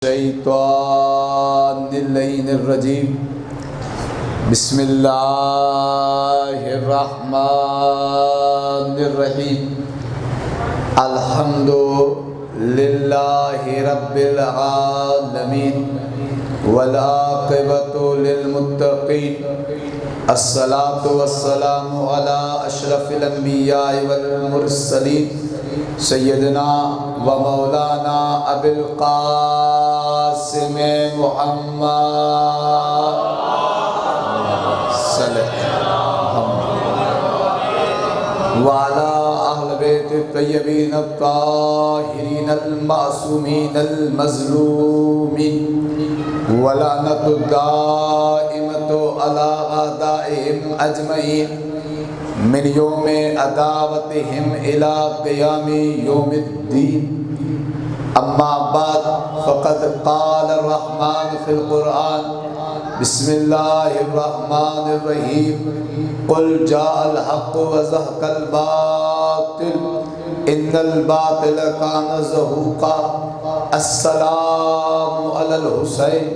الشیطان اللعین الرجیم بسم اللہ الرحمن الرحیم الحمد للہ رب العالمین والعاقبۃ للمتقین الصلاۃ والسلام علی اشرف الانبیاء والمرسلین سیدنا و مولانا ابی القاسم محمد صلی وعلی اہل بیت الطیبین الطاہرین المعصومین المظلومین ولعنۃ الدائمۃ علی اعدائہم اجمعین من یوم عداوتہم الی قیام یوم الدین اما بعد فقد قال الرحمن فی القرآن بسم اللہ الرحمن الرحیم قل جاء الحق وزهق الباطل ان الباطل کان زہوقا السلام علی الحسین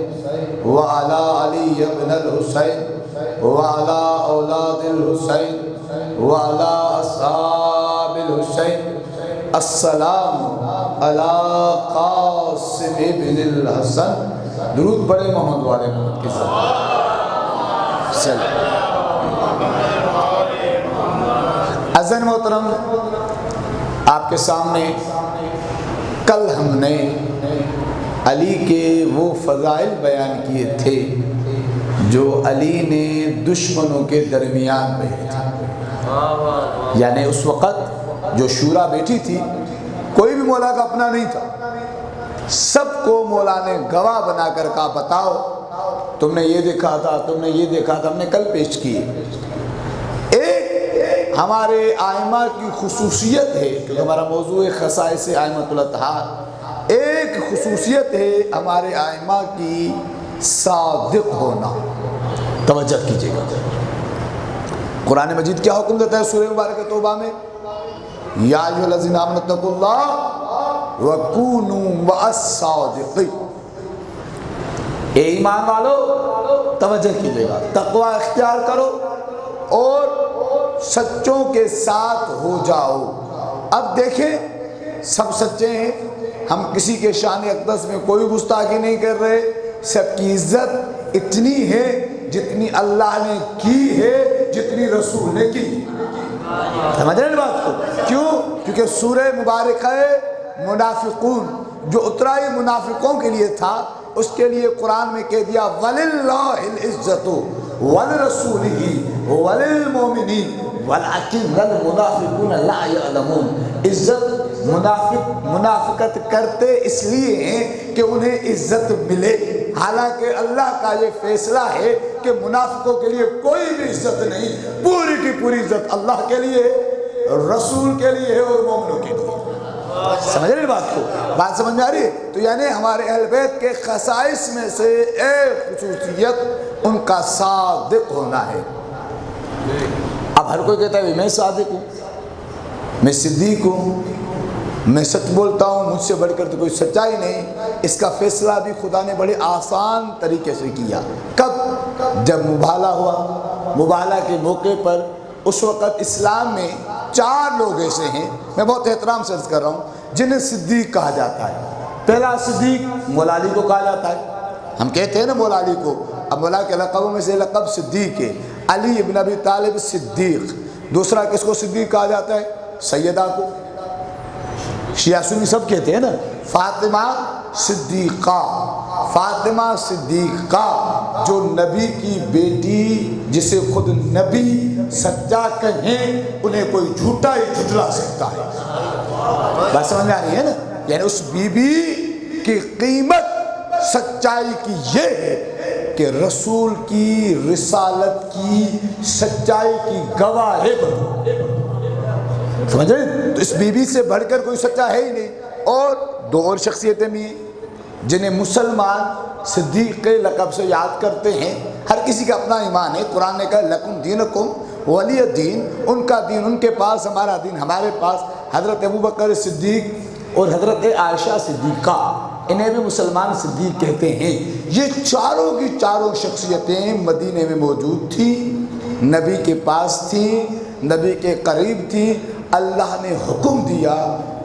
وعلی علی ابن الحسین وعلی اولاد الحسین وعلی اصحاب الحسین السلام علی قاسم ابن الحسن درود پڑھے محمد والے محمد کے ساتھ عزیز محترم، آپ کے سامنے کل ہم نے علی کے وہ فضائل بیان کیے تھے جو علی نے دشمنوں کے درمیان میں تھے، یعنی اس وقت جو شورا بیٹھی تھی کوئی بھی مولا کا اپنا نہیں تھا، سب کو مولا نے گواہ بنا کر کہا بتاؤ تم نے یہ دیکھا تھا، تم نے یہ دیکھا تھا، ہم نے کل پیش کیے۔ ایک ہمارے ائمہ کی خصوصیت ہے، کیونکہ ہمارا موضوع خصائص ائمۃ الاطہار، ایک خصوصیت ہے ہمارے ائمہ کی صادق ہونا۔ توجہ کیجیے گا، قرآن مجید کیا حکم دیتا ہے سورہ مبارکہ توبہ میں؟ یا ایھا الذین آمنوا اتقوا اللہ وکونوا مع الصادقین۔ اے ایمان والو توجہ کیجیے گا، تقوی اختیار کرو اور سچوں کے ساتھ ہو جاؤ۔ اب دیکھیں سب سچے ہیں، ہم کسی کے شان اقدس میں کوئی گستاخی نہیں کر رہے، سب کی عزت اتنی ہے جتنی اللہ نے کی ہے، جتنی رسول نے کی۔ سمجھ رہے ہیں بات کو؟ کیوں؟ کیونکہ سورہ مبارکہ منافقون جو اترا ہی منافقوں کے لیے تھا، اس کے لیے قرآن میں کہہ دیا وَلِلَّهِ الْعِزَّةُ وَلِرَسُولِهِ وَلِلْمُؤْمِنِينَ وَلَكِنَّ الْمُنَافِقِينَ لَا يَعْلَمُونَ۔ عزت منافقت کرتے اس لیے ہیں کہ انہیں عزت ملے، حالانکہ اللہ کا یہ فیصلہ ہے کہ منافقوں کے لیے کوئی بھی عزت نہیں، پوری کی پوری عزت اللہ کے لیے، رسول کے لیے ہے اور مومنوں کے لیے۔ سمجھ رہے بات کو؟ بات سمجھ میں آ رہی ہے؟ تو یعنی ہمارے اہل بیت کے خصائص میں سے ایک خصوصیت ان کا صادق ہونا ہے۔ اب ہر کوئی کہتا ہے میں صادق ہوں، میں صدیق ہوں، میں سچ بولتا ہوں، مجھ سے بڑھ کر تو کوئی سچائی نہیں۔ اس کا فیصلہ بھی خدا نے بڑے آسان طریقے سے کیا۔ کب؟ جب مباہلہ ہوا۔ مباہلہ کے موقع پر اس وقت اسلام میں 4 لوگ ایسے ہیں، میں بہت احترام سے عرض کر رہا ہوں، جنہیں صدیق کہا جاتا ہے۔ پہلا صدیق مولا علی کو کہا جاتا ہے، ہم کہتے ہیں نا مولا علی کو، اب مولا کے لقبوں میں سے لقب صدیق ہے، علی ابن ابی طالب صدیق۔ دوسرا کس کو صدیق کہا جاتا ہے؟ سیدہ کو، شیعہ سنی سب کہتے ہیں نا، فاطمہ صدیقہ، فاطمہ صدیقہ جو نبی کی بیٹی، جسے خود نبی سچا کہیں انہیں کوئی جھوٹا ہی جھٹلا سکتا ہے۔ بات سمجھ میں آ رہی ہے نا؟ یعنی اس بی بی کی قیمت سچائی کی یہ ہے کہ رسول کی رسالت کی سچائی کی گواہ ہے۔ سمجھ رہے؟ تو اس بی بی سے بڑھ کر کوئی سچا ہے ہی نہیں۔ اور 2 اور شخصیتیں بھی ہیں جنہیں مسلمان صدیق کے لقب سے یاد کرتے ہیں۔ ہر کسی کا اپنا ایمان ہے، قرآن نے کہا لکم دینکم ولی دین، ان کا دین ان کے پاس، ہمارا دین ہمارے پاس۔ حضرت ابوبکر صدیق اور حضرت عائشہ صدیقہ انہیں بھی مسلمان صدیق کہتے ہیں۔ یہ چاروں کی چاروں شخصیتیں مدینے میں موجود تھیں، نبی کے پاس تھیں، نبی کے قریب تھیں۔ اللہ نے حکم دیا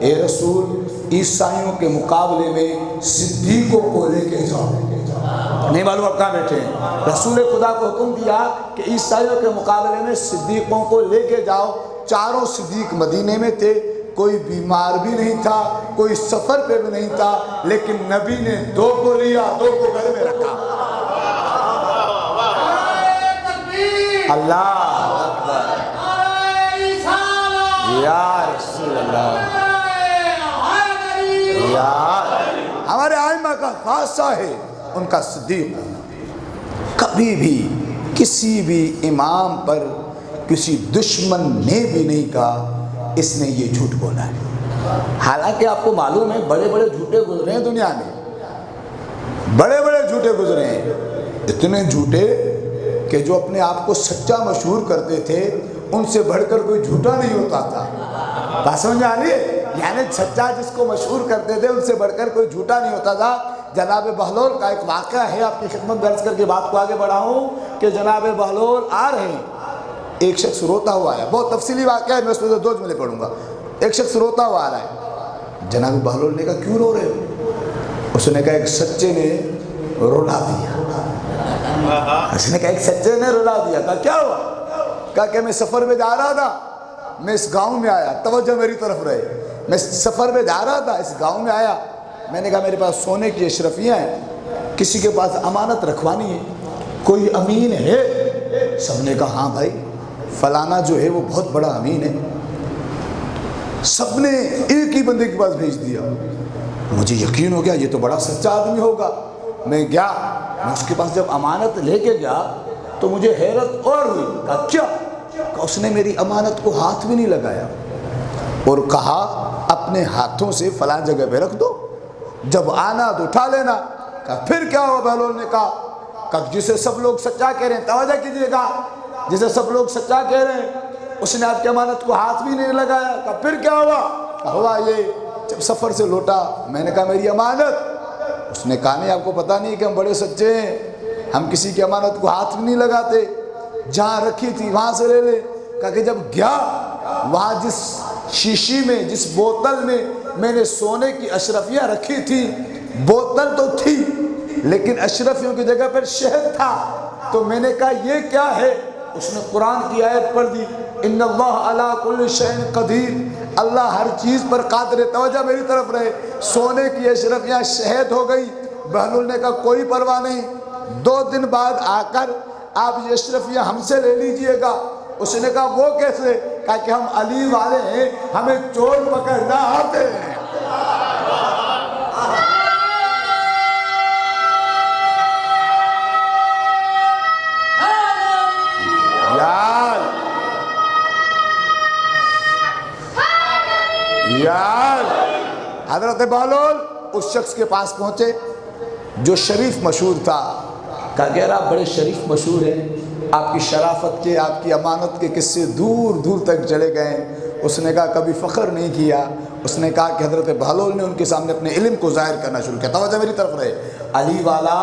اے رسول عیسائیوں کے مقابلے میں صدیقوں کو لے کے جاؤ۔ نہیں معلوم آپ کہاں بیٹھے ہیں؟ رسول خدا کو حکم دیا کہ عیسائیوں کے مقابلے میں صدیقوں کو لے کے جاؤ۔ چاروں صدیق مدینے میں تھے، کوئی بیمار بھی نہیں تھا، کوئی سفر پہ بھی نہیں تھا، لیکن نبی نے 2 کو لیا، 2 کو گھر میں رکھا۔ اللہ اکبر، یا رسول اللہ، یا ہمارے ائمہ کا خاصہ ہے ان کا صدیق۔ کبھی بھی کسی بھی امام پر کسی دشمن نے بھی نہیں کہا اس نے یہ جھوٹ بولا ہے۔ حالانکہ آپ کو معلوم ہے بڑے بڑے جھوٹے گزرے ہیں دنیا میں، بڑے بڑے جھوٹے گزرے ہیں، اتنے جھوٹے کہ جو اپنے آپ کو سچا مشہور کرتے تھے ان سے بڑھ کر کوئی جھوٹا نہیں ہوتا تھا۔ بات سمجھ آ رہی ہے؟ یعنی سچا جس کو مشہور کرتے تھے ان سے بڑھ کر کوئی جھوٹا نہیں ہوتا تھا۔ جناب بہلول کا ایک واقعہ ہے، آپ کی خدمت درج کر کے بات کو آگے بڑھاؤں کہ جناب بہلول آ رہے ہیں، ایک شخص روتا ہوا آیا، بہت تفصیلی واقعہ ہے، میں اس میں سے 2 جملے پڑھوں گا۔ ایک شخص روتا ہوا آ رہا ہے، جناب بہلول نے کہا کیوں رو رہے ہو؟ اس نے کہا ایک سچے نے رلا دیا۔ اس نے کہا ایک سچے نے رلا دیا۔ کہا کیا ہوا؟ کہا کہ میں سفر میں جا رہا تھا، میں اس گاؤں میں آیا، توجہ میری طرف رہے، میں سفر میں جا رہا تھا، اس گاؤں میں آیا، میں نے کہا میرے پاس سونے کی اشرفیاں ہیں، کسی کے پاس امانت رکھوانی ہے، کوئی امین ہے؟ سب نے کہا ہاں بھائی فلانا جو ہے وہ بہت بڑا امین ہے۔ سب نے ایک ہی بندے کے پاس بھیج دیا، مجھے یقین ہو گیا یہ تو بڑا سچا آدمی ہوگا۔ میں گیا، میں اس کے پاس جب امانت لے کے گیا تو مجھے حیرت اور ہوئی۔ کہا کیا؟ کہ اس نے میری امانت کو ہاتھ بھی نہیں لگایا اور کہا اپنے ہاتھوں سے فلاں جگہ پہ رکھ دو، جب آنا تو اٹھا لینا۔ کہا پھر کیا ہوا؟ بہلول نے کہا کہ جسے سب لوگ سچا کہہ رہے ہیں، توجہ کیجئے گا، جسے سب لوگ سچا کہہ رہے ہیں اس نے آپ کی امانت کو ہاتھ بھی نہیں لگایا۔ کہا پھر کیا ہوا؟ کہا ہوا یہ، جب سفر سے لوٹا میں نے کہا میری امانت، اس نے کہا نہیں آپ کو پتہ نہیں کہ ہم بڑے سچے ہیں، ہم کسی کی امانت کو ہاتھ بھی نہیں لگاتے، جہاں رکھی تھی وہاں سے لے لے۔ کہا کہ جب گیا وہاں جس شیشی میں، جس بوتل میں نے سونے کی اشرفیاں رکھی تھی، بوتل تو تھی لیکن اشرفیوں کی جگہ پر شہد تھا، تو میں نے کہا یہ کیا ہے؟ اس نے قرآن کی آیت پڑھ دی، ان اللہ علی کل شیء قدیر، اللہ ہر چیز پر قادر ہے۔ توجہ میری طرف رہے، سونے کی اشرفیاں شہد ہو گئی۔ بہلول نے کہا کوئی پرواہ نہیں، 2 دن بعد آ کر آپ یہ اشرفیاں ہم سے لے لیجئے گا۔ اس نے کہا وہ کیسے؟ کہا کہ ہم علی والے ہیں، ہمیں چور پکڑنا آتے ہیں۔ یار حضرت بہلول اس شخص کے پاس پہنچے جو شریف مشہور تھا۔ کہا کہ آپ بڑے شریف مشہور ہیں، آپ کی شرافت کے، آپ کی امانت کے قصے دور دور تک چلے گئے۔ اس نے کہا کبھی فخر نہیں کیا۔ اس نے کہا کہ حضرت بہلول نے ان کے سامنے اپنے علم کو ظاہر کرنا شروع کیا۔ توجہ میری طرف رہے، علی والا،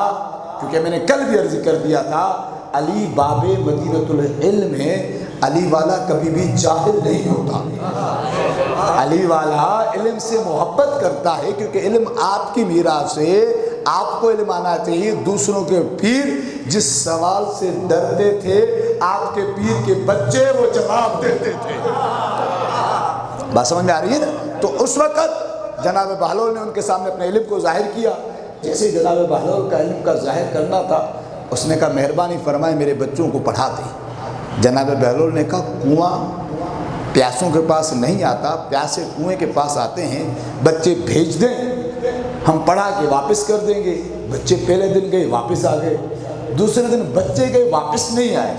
کیونکہ میں نے کل بھی عرض کر دیا تھا علی باب مدینۃ العلم ہے، علی والا کبھی بھی جاہل نہیں ہوتا۔ علی والا علم سے محبت کرتا ہے، کیونکہ علم آپ کی میراث ہے، آپ کو علم آنا چاہیے۔ دوسروں کے پیر جس سوال سے ڈرتے تھے آپ کے پیر کے بچے وہ جواب دیتے تھے۔ بات سمجھ میں آ رہی ہے نا؟ تو اس وقت جناب بہلول نے ان کے سامنے اپنے علم کو ظاہر کیا۔ جیسے جناب بہلول کا علم کا ظاہر کرنا تھا، اس نے کہا مہربانی فرمائے میرے بچوں کو پڑھا دیں۔ جناب بہلول نے کہا کنواں پیاسوں کے پاس نہیں آتا، پیاسے کنویں کے پاس آتے ہیں، بچے بھیج دیں، ہم پڑھا کے واپس کر دیں گے۔ بچے پہلے دن گئے واپس آ گئے، دوسرے دن بچے گئے واپس نہیں آئے۔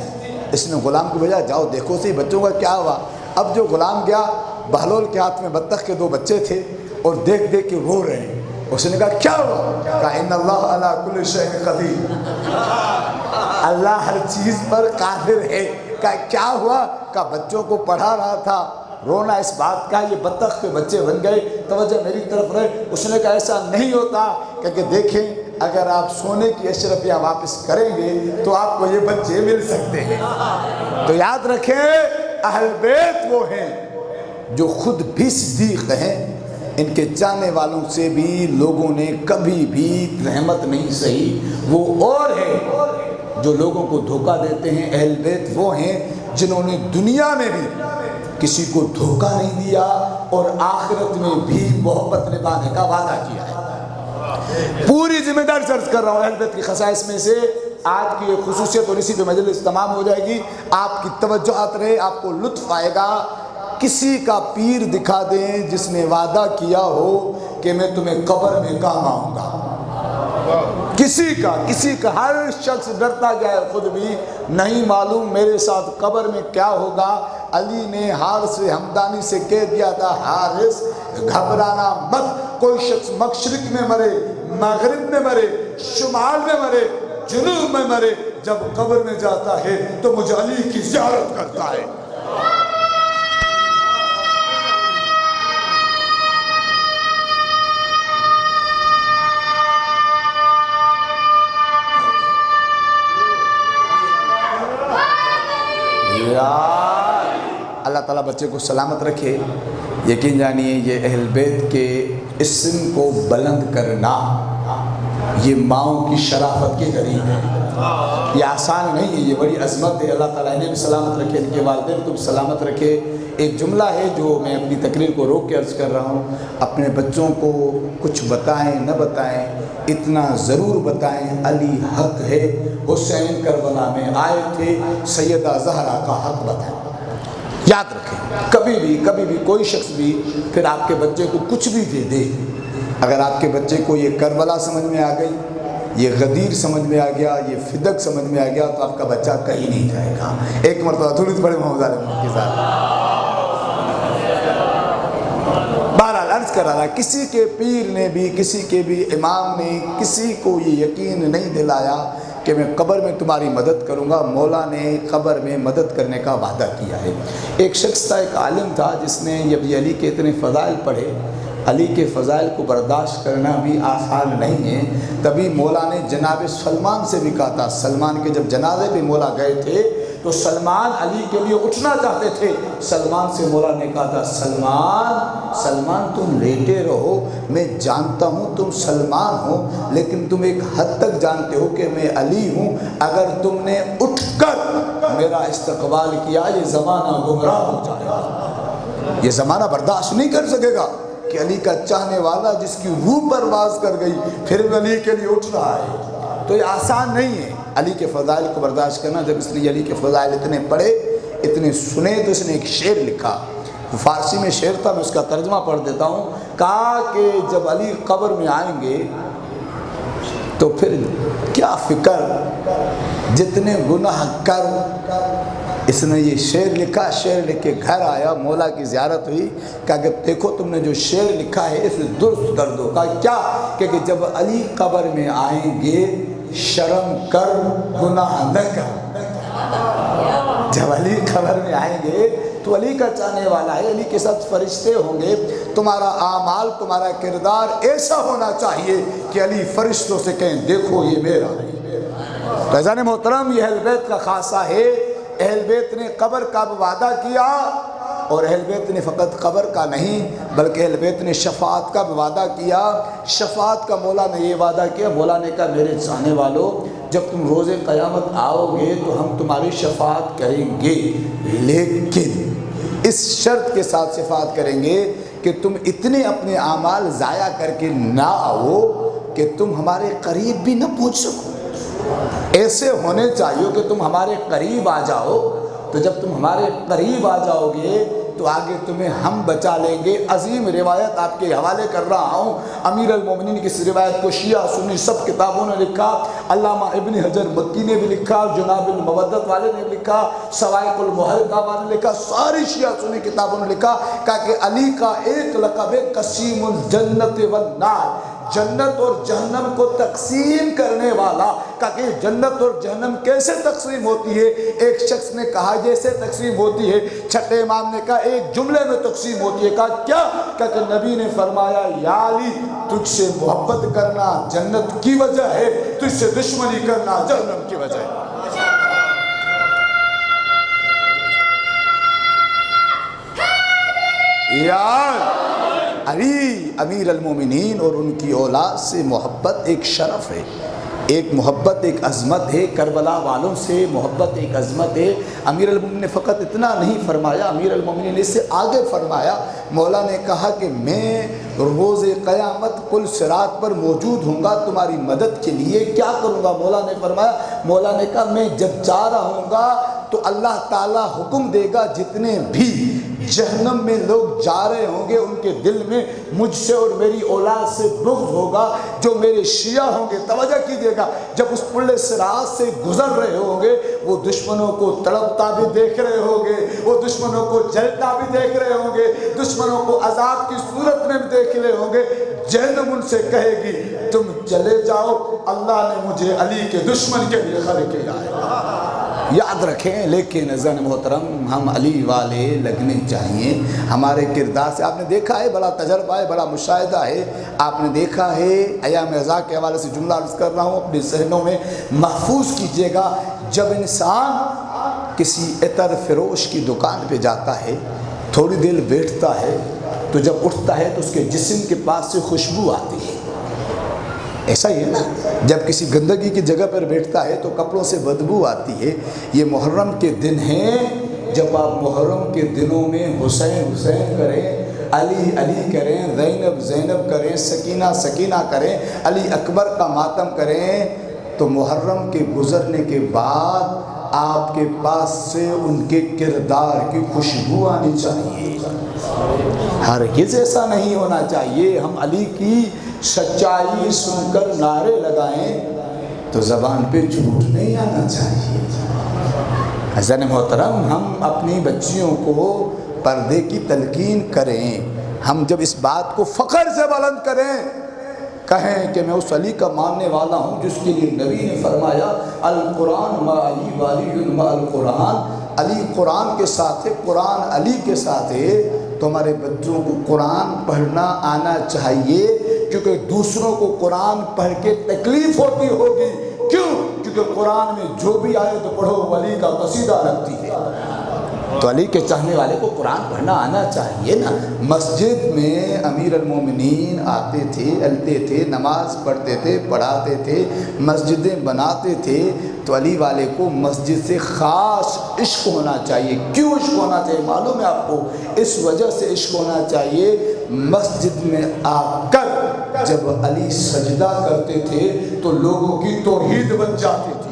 اس نے غلام کو بھیجا جاؤ دیکھو صحیح بچوں کا کیا ہوا۔ اب جو غلام گیا، بہلول کے ہاتھ میں بطخ کے 2 بچے تھے اور دیکھ دیکھ کے رو رہے ہیں۔ اس نے کہا کیا ہوا؟ کہا ان اللہ علی کل شیء قدیر، اللہ ہر چیز پر قادر ہے۔ کہا کیا ہوا؟ کہا بچوں کو پڑھا رہا تھا، رونا اس بات کا یہ بطخ کے بچے بن گئے، توجہ میری طرف رہے۔ اس نے کہا ایسا نہیں ہوتا کہ دیکھیں اگر آپ سونے کی اشرفیہ واپس کریں گے تو آپ کو یہ بچے مل سکتے ہیں۔ تو یاد رکھیں اہل بیت وہ ہیں جو خود بھی صدیق ہیں، ان کے چاہنے والوں سے بھی لوگوں نے کبھی بھی رحمت نہیں سہی۔ وہ اور ہیں جو لوگوں کو دھوکہ دیتے ہیں۔ اہل بیت وہ ہیں جنہوں نے دنیا میں بھی کسی کو دھوکہ نہیں دیا اور آخرت میں بھی محبت نبھانے کا وعدہ کیا ہے۔ پوری ذمہ داری سے عرض کر رہا ہوں، اہل بیت کی خصائص میں سے آج کی یہ خصوصیت، اور اسی پہ مجلس تمام ہو جائے گی۔ آپ کی توجہات رہے، آپ کو لطف آئے گا۔ کسی کا پیر دکھا دیں جس نے وعدہ کیا ہو کہ میں تمہیں قبر میں کام آؤں گا، کسی کا ہر شخص ڈرتا گیا ہے، خود بھی نہیں معلوم میرے ساتھ قبر میں کیا ہوگا۔ علی نے حارث ہمدانی سے کہہ دیا تھا، حارث گھبرانا مت، کوئی شخص مشرق میں مرے، مغرب میں مرے، شمال میں مرے، جنوب میں مرے، جب قبر میں جاتا ہے تو مجھے علی کی زیارت کرتا ہے۔ اللہ تعالیٰ بچے کو سلامت رکھے۔ یقین جانیے یہ اہل بیت کے اسم کو بلند کرنا یہ ماؤں کی شرافت کے قریب ہے، یہ آسان نہیں ہے، یہ بڑی عظمت ہے۔ اللہ تعالیٰ انہیں بھی سلامت رکھے، ان کے والدین کو بھی سلامت رکھے۔ ایک جملہ ہے جو میں اپنی تقریر کو روک کے عرض کر رہا ہوں، اپنے بچوں کو کچھ بتائیں نہ بتائیں، اتنا ضرور بتائیں علی حق ہے، حسین کربلا میں آئے تھے، سیدہ زہرا کا حق بتائیں۔ یاد رکھیں کبھی بھی کوئی شخص بھی پھر آپ کے بچے کو کچھ بھی دے دے، اگر آپ کے بچے کو یہ کربلا سمجھ میں آ گئی، یہ غدیر سمجھ میں آ گیا، یہ فدق سمجھ میں آ گیا تو آپ کا بچہ کہیں نہیں جائے گا۔ ایک مرتبہ درود پڑھے محمد علیہ کے ساتھ۔ بہرحال عرض کر رہا تھا، کسی کے پیر نے بھی، کسی کے بھی امام نے کسی کو یہ یقین نہیں دلایا کہ میں قبر میں تمہاری مدد کروں گا۔ مولا نے قبر میں مدد کرنے کا وعدہ کیا ہے۔ ایک شخص تھا، ایک عالم تھا، جس نے جب یہ علی کے اتنے فضائل پڑھے، علی کے فضائل کو برداشت کرنا بھی آسان نہیں ہے، تبھی مولا نے جناب سلمان سے بھی کہا تھا۔ سلمان کے جب جنازے پہ مولا گئے تھے تو سلمان علی کے لیے اٹھنا چاہتے تھے، سلمان سے مولا نے کہا تھا، سلمان تم لیٹے رہو، میں جانتا ہوں تم سلمان ہو، لیکن تم ایک حد تک جانتے ہو کہ میں علی ہوں، اگر تم نے اٹھ کر میرا استقبال کیا یہ زمانہ گمراہ ہو جائے گا، یہ زمانہ برداشت نہیں کر سکے گا کہ علی کا چاہنے والا جس کی روح پرواز کر گئی پھر علی کے لیے اٹھ رہا ہے۔ تو یہ آسان نہیں ہے علی کے فضائل کو برداشت کرنا۔ جب اس نے علی کے فضائل اتنے پڑھے، اتنے سنے، تو اس نے ایک شعر لکھا، فارسی میں شعر تھا، میں اس کا ترجمہ پڑھ دیتا ہوں۔ کہا کہ جب علی قبر میں آئیں گے تو پھر کیا فکر جتنے گناہ کر۔ اس نے یہ شعر لکھا، شعر لکھ کے گھر آیا، مولا کی زیارت ہوئی، کہا کہ دیکھو تم نے جو شعر لکھا ہے اسے درست کر دو۔ کہا کیا؟ کہ جب علی قبر میں آئیں گے شرم کر گناہ نہ کر۔ جب علی قبر میں آئیں گے تو علی کا چاہنے والا ہے، علی کے ساتھ فرشتے ہوں گے، تمہارا اعمال، تمہارا کردار ایسا ہونا چاہیے کہ علی فرشتوں سے کہیں دیکھو یہ میرا ہے۔ فیضان محترم، یہ اہل بیت کا خاصہ ہے۔ اہل بیت نے قبر کا وعدہ کیا، اور اہل بیت نے فقط قبر کا نہیں بلکہ اہل بیت نے شفاعت کا بھی وعدہ کیا۔ شفاعت کا مولا نے یہ وعدہ کیا، مولا نے کہا میرے چاہنے والوں جب تم روز قیامت آؤ گے تو ہم تمہاری شفاعت کریں گے، لیکن اس شرط کے ساتھ شفاعت کریں گے کہ تم اتنے اپنے اعمال ضائع کر کے نہ آؤ کہ تم ہمارے قریب بھی نہ پہنچ سکو۔ ایسے ہونے چاہیے کہ تم ہمارے قریب آ جاؤ، تو جب تم ہمارے قریب آ جاؤ گے تو آگے تمہیں ہم بچا لیں گے۔ عظیم روایت آپ کے حوالے کر رہا ہوں، امیر المومنین کی اس روایت کو شیعہ سنی سب کتابوں نے لکھا، علامہ ابن حجر مکی نے بھی لکھا، جناب المودت والے نے بھی لکھا، سوائق المحرقہ والے نے لکھا، ساری شیعہ سنی کتابوں نے لکھا کہ علی کا ایک لقب ہے قسیم الجنت والنار، جنت اور جہنم کو تقسیم کرنے والا، کہا کہ جنت اور جہنم کیسے تقسیم ہوتی ہے؟ ایک شخص نے کہا جیسے تقسیم ہوتی ہے، چھٹے امام نے کہا ایک جملے میں تقسیم ہوتی ہے۔ کہا کیا؟ کہا کہ نبی نے فرمایا یا علی تجھ سے محبت کرنا جنت کی وجہ ہے، تجھ سے دشمنی کرنا جہنم کی وجہ ہے۔ یار علی امیر المومنین اور ان کی اولاد سے محبت ایک شرف ہے، ایک محبت ایک عظمت ہے، کربلا والوں سے محبت ایک عظمت ہے۔ امیر المومنین نے فقط اتنا نہیں فرمایا، امیر المومنین نے اس سے آگے فرمایا، مولا نے کہا کہ میں روز قیامت پل صراط پر موجود ہوں گا تمہاری مدد کے لیے، کیا کروں گا؟ مولا نے فرمایا، مولا نے کہا میں جب جا رہا ہوں گا تو اللہ تعالیٰ حکم دے گا جتنے بھی جہنم میں لوگ جا رہے ہوں گے ان کے دل میں مجھ سے اور میری اولاد سے بغض ہوگا، جو میرے شیعہ ہوں گے۔ توجہ کیجئے گا، جب اس پل صراط سے گزر رہے ہوں گے وہ دشمنوں کو تڑپتا بھی دیکھ رہے ہوں گے، وہ دشمنوں کو جلتا بھی دیکھ رہے ہوں گے، دشمنوں کو عذاب کی صورت میں بھی دیکھ رہے ہوں گے۔ جہنم ان سے کہے گی تم چلے جاؤ، اللہ نے مجھے علی کے دشمن کے لیے خلق کیا ہے۔ یاد رکھیں، لیکن عزیزان محترم ہم علی والے لگنے چاہیے ہمارے کردار سے۔ آپ نے دیکھا ہے، بڑا تجربہ ہے، بڑا مشاہدہ ہے، آپ نے دیکھا ہے، ایام عزا کے حوالے سے جملہ عرض کر رہا ہوں، اپنے ذہنوں میں محفوظ کیجئے گا۔ جب انسان کسی عطر فروش کی دکان پہ جاتا ہے، تھوڑی دیر بیٹھتا ہے تو جب اٹھتا ہے تو اس کے جسم کے پاس سے خوشبو آتی ہے، ایسا ہی ہے نا؟ جب کسی گندگی کی جگہ پر بیٹھتا ہے تو کپڑوں سے بدبو آتی ہے۔ یہ محرم کے دن ہیں، جب آپ محرم کے دنوں میں حسین حسین کریں، علی علی کریں، زینب زینب کریں، سکینہ سکینہ کریں، علی اکبر کا ماتم کریں، تو محرم کے گزرنے کے بعد آپ کے پاس سے ان کے کردار کی خوشبو آنی چاہیے۔ ہرگز ایسا نہیں ہونا چاہیے ہم علی کی سچائی سن کر نعرے لگائیں تو زبان پہ جھوٹ نہیں آنا چاہیے۔ حضرت محترم ہم اپنی بچیوں کو پردے کی تلقین کریں، ہم جب اس بات کو فخر سے بلند کریں، کہیں کہ میں اس علی کا ماننے والا ہوں جس کے لیے نبی نے فرمایا القرآن ما علی والی ما القرآن، علی قرآن کے ساتھ ہے، قرآن علی کے ساتھ ہے، تو ہمارے بچوں کو قرآن پڑھنا آنا چاہیے، کیونکہ دوسروں کو قرآن پڑھ کے تکلیف ہوتی ہوگی۔ کیوں؟ کیونکہ قرآن میں جو بھی آئے تو پڑھو ولی کا قصیدہ لگتی ہے، تو علی کے چاہنے والے کو قرآن پڑھنا آنا چاہیے نا۔ مسجد میں امیر المومنین آتے تھے، التے تھے، نماز پڑھتے تھے، پڑھاتے تھے، مسجدیں بناتے تھے، تو علی والے کو مسجد سے خاص عشق ہونا چاہیے۔ کیوں عشق ہونا چاہیے معلوم ہے آپ کو؟ اس وجہ سے عشق ہونا چاہیے، مسجد میں آ کر جب علی سجدہ کرتے تھے تو لوگوں کی توحید بن جاتی تھی۔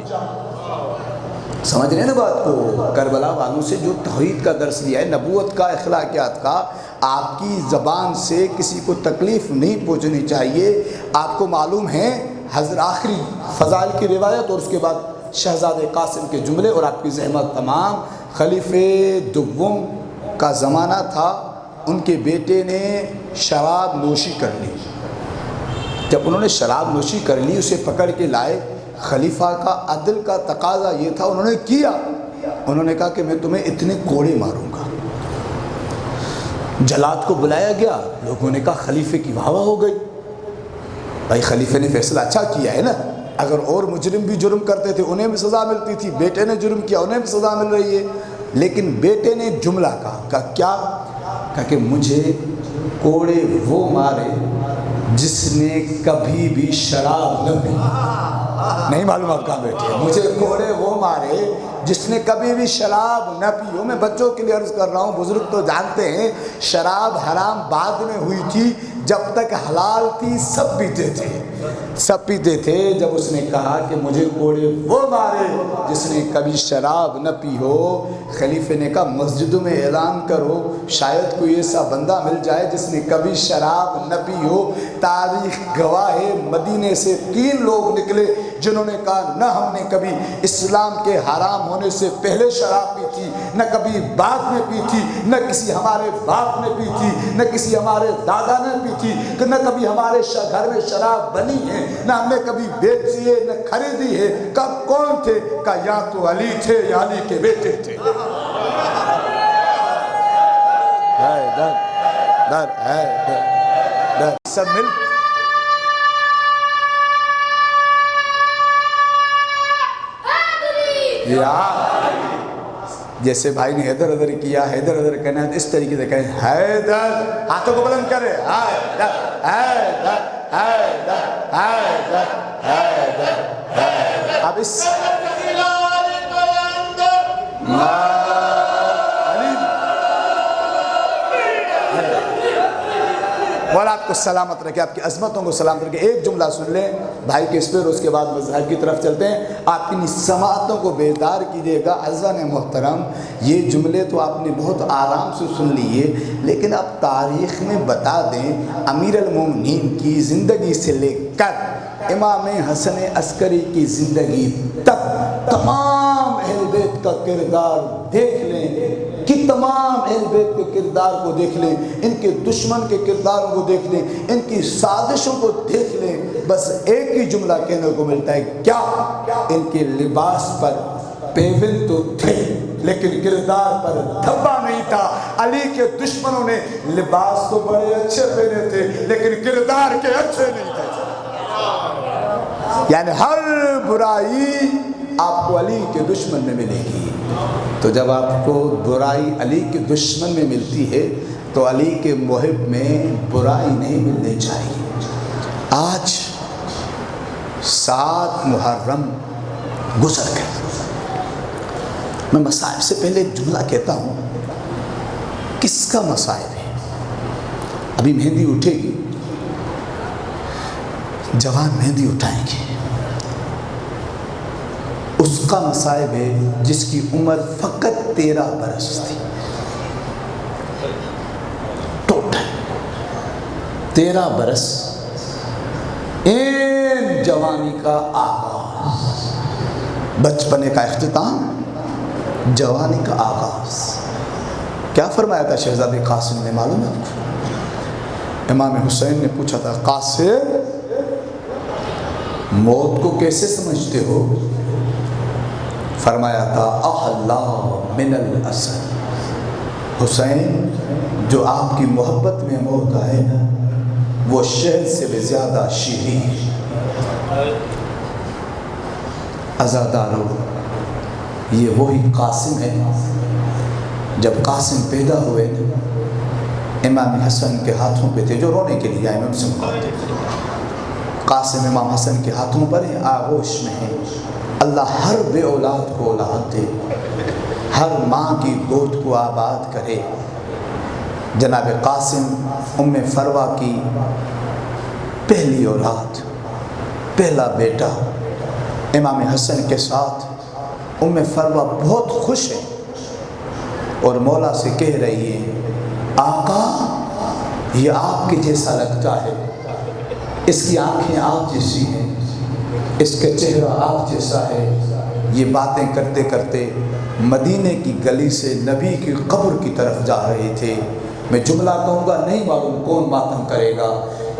سمجھ رہے ہیں نا بات کو؟ کربلا والوں سے جو توحید کا درس لیا ہے، نبوت کا، اخلاقیات کا، آپ کی زبان سے کسی کو تکلیف نہیں پہنچنی چاہیے۔ آپ کو معلوم ہے حضرت آخری فضائل کی روایت اور اس کے بعد شہزادہ قاسم کے جملے اور آپ کی زحمت تمام۔ خلیفہ دوم کا زمانہ تھا، ان کے بیٹے نے شراب نوشی کر لی، جب انہوں نے شراب نوشی کر لی اسے پکڑ کے لائے، خلیفہ کا عدل کا تقاضا یہ تھا، انہوں نے کیا، انہوں نے کہا کہ میں تمہیں اتنے کوڑے ماروں گا۔ جلاد کو بلایا گیا، لوگوں نے کہا خلیفے کی واہ واہ ہو گئی، بھائی خلیفے نے فیصلہ اچھا کیا ہے نا، اگر اور مجرم بھی جرم کرتے تھے انہیں بھی سزا ملتی تھی، بیٹے نے جرم کیا انہیں بھی سزا مل رہی ہے، لیکن بیٹے نے جملہ کہا کیا؟ کہا کہ مجھے کوڑے وہ مارے جس نے کبھی بھی شراب نہ پی۔ نہیں معلوم آپ کہاں بیٹھے ہیں؟ مجھے کوڑے وہ مارے جس نے کبھی بھی شراب نہ پی ہو۔ میں بچوں کے لیے عرض کر رہا ہوں، بزرگ تو جانتے ہیں شراب حرام بعد میں ہوئی تھی، جب تک حلال تھی سب پیتے تھے، سب پیتے تھے۔ جب اس نے کہا کہ مجھے کوڑے وہ مارے جس نے کبھی شراب نہ پی ہو، خلیفے نے کہا مسجدوں میں اعلان کرو، شاید کوئی ایسا بندہ مل جائے جس نے کبھی شراب نہ پی ہو۔ تاریخ گواہ ہے مدینے سے 3 لوگ نکلے جنہوں نے کہا نہ ہم نے کبھی اسلام کے حرام ہونے سے پہلے شراب پی تھی، نہ کبھی بعد میں پی تھی، نہ کسی ہمارے باپ نے پی تھی، نہ کسی ہمارے دادا نے پی تھی، نہ کبھی ہمارے گھر میں شراب بنی ہے، نہ ہم نے کبھی بیچی ہے نہ خریدی ہے۔ کب کون تھے؟ کہا یا تو علی تھے یا علی کے بیٹے تھے۔ سب مل یا جیسے بھائی نے حیدر حیدر کیا، حیدر حیدر کہنا ہے اس طریقے سے کہیں حیدر، ہاتھوں کو بلند کرے، حیدر حیدر حیدر حیدر حیدر حیدر۔ اب اس مولا آپ کو سلامت رکھے، آپ کی عظمتوں کو سلامت رکھے۔ ایک جملہ سن لیں بھائی کے اس پہ، اس کے بعد مذہب کی طرف چلتے ہیں۔ آپ کی سماعتوں کو بیدار کیجیے گا۔ عزیزان محترم، یہ جملے تو آپ نے بہت آرام سے سن لیے، لیکن آپ تاریخ میں بتا دیں امیر المومنین کی زندگی سے لے کر امام حسن عسکری کی زندگی تک تمام اہل بیت کا کردار دیکھ لیں، کہ تمام اہل بیت کے کردار کو دیکھ لیں، ان کے دشمن کے کرداروں کو دیکھ لیں، ان کی سازشوں کو دیکھ لیں، بس ایک ہی جملہ کہنے کو ملتا ہے، کیا ان کے لباس پر پیون تو تھے لیکن کردار پر دھبا نہیں تھا۔ علی کے دشمنوں نے لباس تو بڑے اچھے پہنے تھے لیکن کردار کے اچھے نہیں تھے۔ یعنی ہر برائی آپ کو علی کے دشمن میں ملے گی۔ تو جب آپ کو برائی علی کے دشمن میں ملتی ہے تو علی کے محب میں برائی نہیں ملنی چاہیے۔ آج 7 محرم گزر گئے۔ میں مصائب سے پہلے ایک جملہ کہتا ہوں، کس کا مصائب ہے؟ ابھی مہندی اٹھے گی، جوان مہندی اٹھائیں گے، اس کا مصائب ہے جس کی عمر فقط 13 برس تھی، ٹوٹل 13 برس، این جوانی کا آغاز، بچپنے کا اختتام، جوانی کا آغاز۔ کیا فرمایا تھا شہزادے قاسم نے معلوم ہے آپ کو؟ امام حسین نے پوچھا تھا، قاسم موت کو کیسے سمجھتے ہو؟ فرمایا تھا احلا من الاسد، حسین جو آپ کی محبت میں موت آئے نا وہ شہد سے بھی زیادہ شیریں۔ عزادارو، یہ وہی قاسم ہے جب قاسم پیدا ہوئے نا امام حسن کے ہاتھوں پہ تھے، جو رونے کے لیے آئے، میں ان سے مخاطب ہوں۔ قاسم امام حسن کے ہاتھوں پر ہیں، آغوش میں ہیں۔ اللہ ہر بے اولاد کو اولاد دے، ہر ماں کی گود کو آباد کرے۔ جناب قاسم ام فروا کی پہلی اولاد، پہلا بیٹا امام حسن کے ساتھ ام فروا بہت خوش ہے اور مولا سے کہہ رہی ہے، آقا یہ آپ کے جیسا لگتا ہے، اس کی آنکھیں آپ جیسی ہیں، اس کا چہرہ آپ جیسا ہے۔ یہ باتیں کرتے کرتے مدینے کی گلی سے نبی کی قبر کی طرف جا رہے تھے۔ میں جملہ کہوں گا، نہیں معلوم کون ماتم کرے گا۔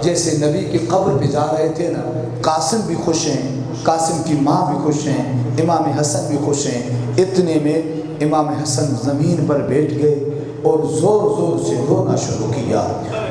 جیسے نبی کی قبر پہ جا رہے تھے نا، قاسم بھی خوش ہیں، قاسم کی ماں بھی خوش ہیں، امام حسن بھی خوش ہیں۔ اتنے میں امام حسن زمین پر بیٹھ گئے اور زور زور سے رونا شروع کیا۔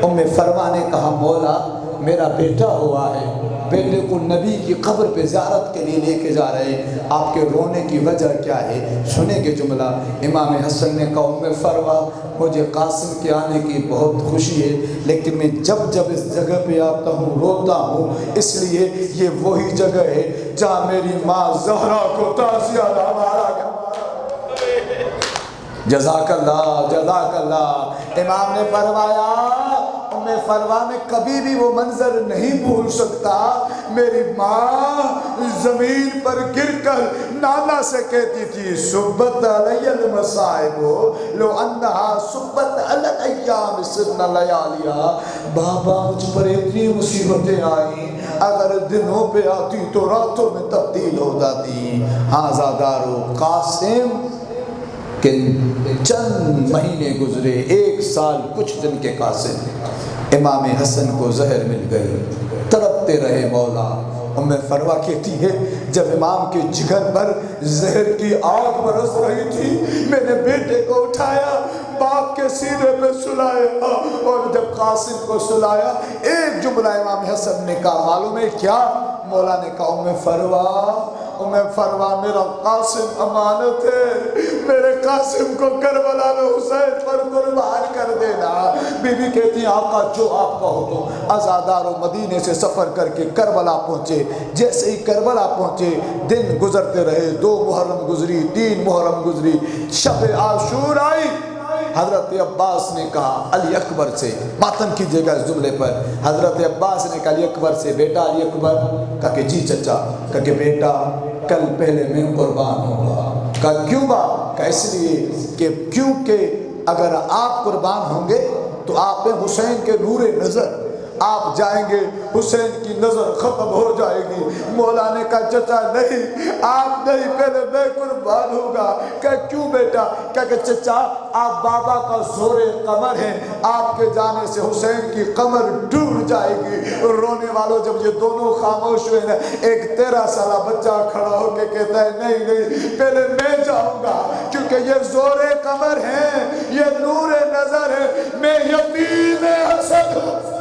ام فروا نے کہا، مولا میرا بیٹا ہوا ہے، بیٹے کو نبی کی قبر پہ زیارت کے لیے لے کے جا رہے ہیں، آپ کے رونے کی وجہ کیا ہے؟ سنیں گے جملہ۔ امام حسن نے کہا، ام فروا مجھے قاسم کے آنے کی بہت خوشی ہے، لیکن میں جب جب اس جگہ پہ آتا ہوں روتا ہوں، اس لیے یہ وہی جگہ ہے جہاں میری ماں زہرا کو تعزیہ مارا گیا۔ جزاک اللہ جزاک اللہ۔ امام نے فرمایا، ام فروا میں کبھی بھی وہ منظر نہیں بھول سکتا۔ میری ماں زمین پر گر کر نانا سے کہتی تھی، صبت علی المصائب لو انہا صبت علی الایام سرن لیالیا، بابا مجھ پر اتنی مصیبتیں آئیں، اگر دنوں پہ آتی تو راتوں میں تبدیل ہو جاتی۔ ہاں زادارو، قاسم کہ چند مہینے گزرے، 1 سال کچھ دن کے قاصد، امام حسن کو زہر مل گئی، تڑپتے رہے مولا۔ ام فروا کہتی ہے جب امام کے جگر پر زہر کی آگ برس رہی تھی، میں نے بیٹے کو اٹھایا، باپ کے سینے پہ سلایا، اور جب قاسم کو سلایا ایک جملہ امام حسن نے کہا، معلوم ہے کیا؟ مولا نے کہا ام فروا میرا قاسم امانت ہے، میرے قاسم کو کربلا میں حسین پر قربان کر دینا۔ بی بی کہتی ہیں آقا جو آپ کا حکم۔ عزاداروں مدینے سے سفر کر کے کربلا پہنچے، جیسے ہی کربلا پہنچے دن گزرتے رہے، 2 محرم گزری، 3 محرم گزری، شب عاشور آئی۔ حضرت عباس نے کہا علی اکبر سے، ماتم کیجئے گا اس جملے پر، حضرت عباس نے کہا علی اکبر سے، بیٹا علی اکبر، کہا کہ جی چچا، کہا کہ بیٹا کل پہلے میں قربان ہوں گا۔ کہا کیوں با؟ کہا اس لیے کہ کیونکہ اگر آپ قربان ہوں گے تو آپ حسین کے نور نظر آپ جائیں گے، حسین کی نظر ختم ہو جائے گی۔ مولا نے کہا چچا نہیں، آپ نہیں، پہلے میں قربان ہوں گا۔ کہا کیوں بیٹا؟ کہا کہ چچا آپ بابا کا زور قمر ہیں، آپ کے جانے سے حسین کی قمر ڈوب جائے گی۔ رونے والوں جب یہ دونوں خاموش ہوئے نا، ایک 13 سالہ بچہ کھڑا ہو کے کہتا ہے نہیں نہیں پہلے میں جاؤں گا، کیونکہ یہ زور قمر ہیں، یہ نور نظر ہے، میں یتیم حسن ہوں،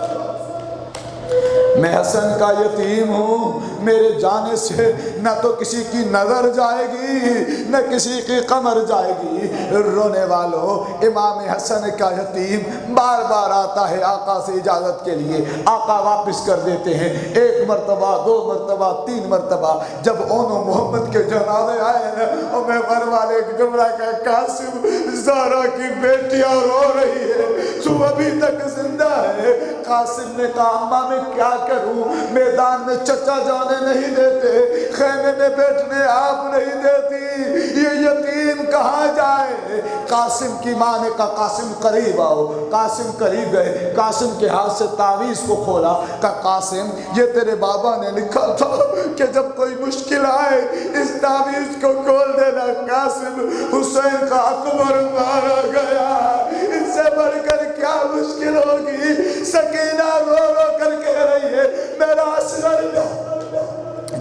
میں حسن کا یتیم ہوں، میرے جانے سے نہ تو کسی کی نظر جائے گی نہ کسی کی قمر جائے گی۔ رونے والوں امام حسن کا یتیم بار بار آتا ہے آقا سے اجازت کے لیے، آقا واپس کر دیتے ہیں، 1 مرتبہ 2 مرتبہ 3 مرتبہ۔ جب اون و محمد کے جنازے آئے نا، اور میں والے ایک جملہ کہا قاسم زہرا کی بیٹیاں رو رہی ہے، تو ابھی تک زندہ ہے۔ قاسم نے کہا اماں میں کیا کروں، میدان میں چچا جانے نہیں دیتے، خیمے میں بیٹھنے آپ نہیں دیتی، یہ یتیم کہاں جائے؟ قاسم کی ماں نے کہا قاسم قریب آؤ۔ قاسم قریب گئے، قاسم کے ہاتھ سے تعویذ کو کھولا، کہا قاسم یہ تیرے بابا نے لکھا تھا کہ جب کوئی مشکل آئے اس تعویذ کو کھول دینا۔ قاسم حسین کا اکبر مارا گیا، اس سے بڑھ کر کیا مشکل ہوگی؟ سکینہ رو رو کر کہہ رہی ہے میرا اصغر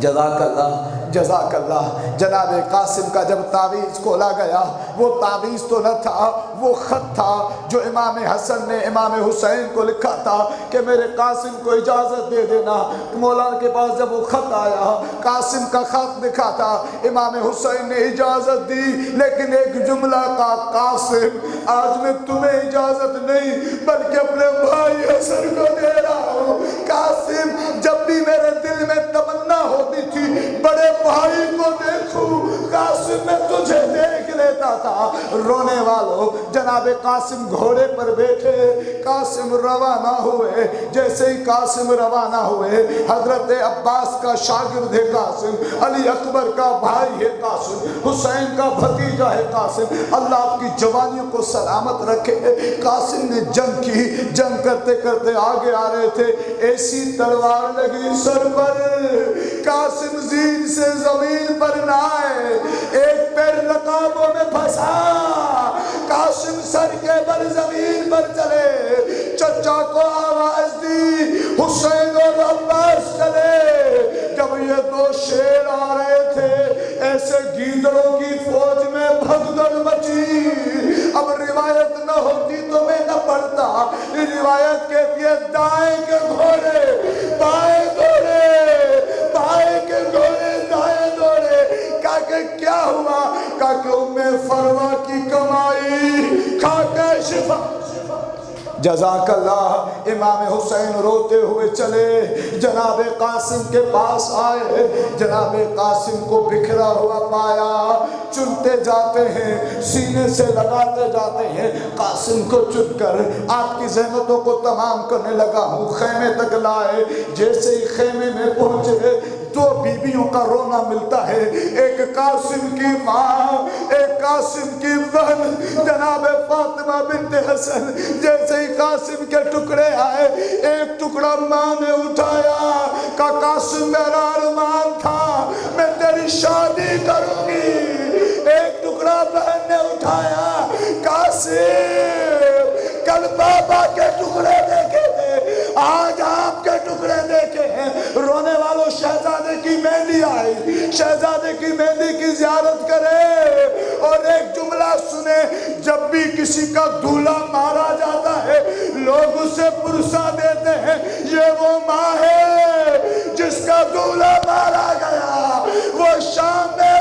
جزاک اللہ جزاک اللہ۔ جناب قاسم کا جب تعویذ کھولا گیا، وہ تعویذ تو نہ تھا، وہ خط تھا جو امام حسن نے امام حسین کو لکھا تھا کہ میرے قاسم کو اجازت دے دینا۔ مولانا کے پاس جب وہ خط آیا، قاسم کا خط لکھا تھا، امام حسین نے اجازت دی، لیکن ایک جملہ کا قاسم آج میں تمہیں اجازت نہیں بلکہ اپنے بھائی حسن کو دے رہا ہوں۔ قاسم جب بھی میرے دل میں تمنا ہوتی تھی بڑے بھائی کو دیکھوں، قاسم میں تجھے دیکھ لیتا تھا۔ رونے والوں جناب قاسم گھوڑے پر بیٹھے، قاسم روانہ ہوئے۔ جیسے ہی قاسم روانہ ہوئے، حضرت عباس کا شاگرد ہے قاسم، علی اکبر کا بھائی ہے قاسم، حسین کا بھتیجا ہے قاسم، اللہ آپ کی جوانیوں کو سلامت رکھے۔ قاسم نے جنگ کی، جنگ کرتے کرتے آگے آ رہے تھے، ایسی تلوار لگی سر پر، قاسم زین سے زمین پر نہ آئے، ایک پیر رکابوں میں پھنسا، قاسم سر کے بل زمین پر چلے، چچا کو آواز دی، حسین اور عباس چلے۔ جب یہ 2 شیر آ رہے تھے، ایسے گیدڑوں کی فوج میں بھگدڑ مچی۔ اب روایت نہ ہوتی تو میں نہ پڑھتا، روایت کہتی ہے دائیں کے گھوڑے بائیں دوڑے، بائیں کے گھوڑے دائیں دوڑے۔ کہا کہ کیا ہوا؟ کہا کہ ام فروا کی کمائی کھا کے شفا۔ جزاک اللہ۔ امام حسین روتے ہوئے چلے، جناب قاسم کے پاس آئے، جناب قاسم کو بکھرا ہوا پایا، چنتے جاتے ہیں، سینے سے لگاتے جاتے ہیں، قاسم کو چن کر آپ کی زحمتوں کو تمام کرنے لگا ہوں، خیمے تک لائے۔ جیسے ہی خیمے میں پہنچے، 2 بیویوں کا رونا ملتا ہے، ایک قاسم کی ماں، ایک قاسم کی بہن جناب فاطمہ بنت حسن۔ جیسے ہی قاسم کے ٹکڑے آئے، ایک ٹکڑا ماں نے اٹھایا، کہا قاسم میرا ارمان تھا میں تیری شادی کروں گی۔ ایک ٹکڑا بہن نے اٹھایا، قاسم، کل بابا کے ٹکڑے دیکھے تھے، آج آپ کے ٹکڑے دیکھے ہیں۔ رونے والوں شہزادے کی مہندی آئی، شہزادے کی مہندی کی زیارت کرے اور ایک جملہ سنے، جب بھی کسی کا دولہا مارا جاتا ہے لوگ اسے پرسہ دیتے ہیں، یہ وہ ماں ہے جس کا دولہا مارا گیا، وہ شام میں